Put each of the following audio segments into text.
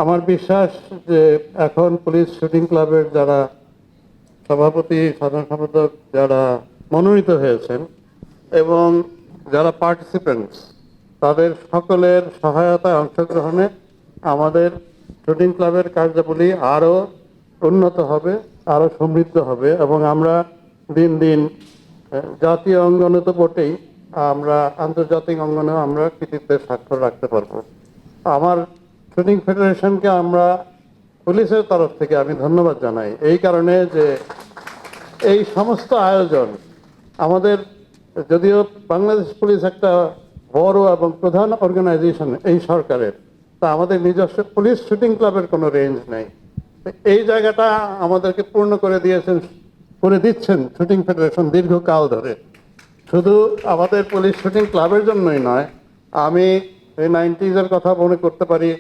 আমার বিশ্বাস যে এখন পুলিশ শুটিং ক্লাবের যারা সভাপতি, সাধারণ সম্পাদক যারা মনোনীত হয়েছেন এবং যারা পার্টিসিপেন্টস, তাদের সকলের সহায়তায় অংশগ্রহণে আমাদের শুটিং ক্লাবের কার্যাবলী আরও উন্নত হবে, আরও সমৃদ্ধ হবে এবং আমরা দিন দিন জাতীয় অঙ্গনে তো বটেই, আমরা আন্তর্জাতিক অঙ্গনেও আমরা কৃতিত্বের স্বাক্ষর রাখতে পারবো। আমার শুটিং ফেডারেশনকে আমরা পুলিশের তরফ থেকে আমি ধন্যবাদ জানাই এই কারণে যে এই সমস্ত আয়োজন আমাদের, যদিও বাংলাদেশ পুলিশ একটা বড় এবং প্রধান অর্গানাইজেশন এই সরকারের, তা আমাদের নিজস্ব পুলিশ শুটিং ক্লাবের কোনো রেঞ্জ নেই। এই জায়গাটা আমাদেরকে পূর্ণ করে দিচ্ছেন শুটিং ফেডারেশন দীর্ঘকাল ধরে। শুধু আমাদের পুলিশ শুটিং ক্লাবের জন্যই নয়, আমি এই 90s কথা মনে করতে পারি,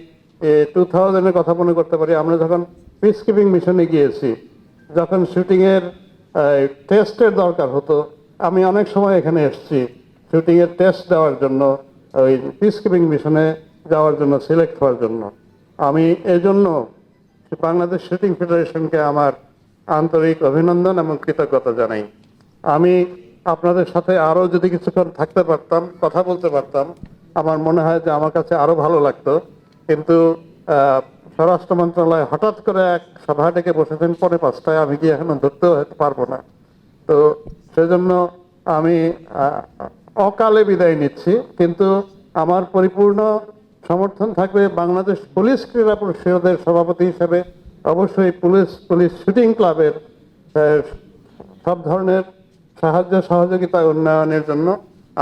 2000-এর কথা মনে করতে পারি। আমরা যখন পিস কিপিং মিশনে গিয়েছি, যখন শুটিংয়ের টেস্টের দরকার হতো, আমি অনেক সময় এখানে এসেছি শুটিংয়ের টেস্ট দেওয়ার জন্য, ওই পিস কিপিং মিশনে যাওয়ার জন্য, সিলেক্ট হওয়ার জন্য। আমি এজন্য বাংলাদেশ শুটিং ফেডারেশনকে আমার আন্তরিক অভিনন্দন এবং কৃতজ্ঞতা জানাই। আমি আপনাদের সাথে আরও যদি কিছুক্ষণ থাকতে পারতাম, কথা বলতে পারতাম, আমার মনে হয় যে আমার কাছে আরও ভালো লাগতো। কিন্তু স্বরাষ্ট্র মন্ত্রণালয় হঠাৎ করে এক সভা ডেকে বসেছেন 5:45, আমি কি এখনো ধরতেও হতে পারবো না। তো সেজন্য আমি অকালে বিদায় নিচ্ছি, কিন্তু আমার পরিপূর্ণ সমর্থন থাকবে বাংলাদেশ পুলিশ ক্রীড়া পরিষদের সভাপতি হিসেবে। অবশ্যই পুলিশ শুটিং ক্লাবের সব ধরনের সাহায্য সহযোগিতা উন্নয়নের জন্য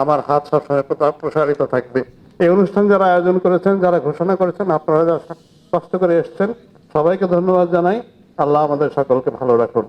আমার হাত সবসময় প্রসারিত থাকবে। এই অনুষ্ঠান যারা আয়োজন করেছেন, যারা ঘোষণা করেছেন, আপনারা যারা কষ্ট করে এসছেন, সবাইকে ধন্যবাদ জানাই। আল্লাহ আমাদের সকলকে ভালো রাখুন।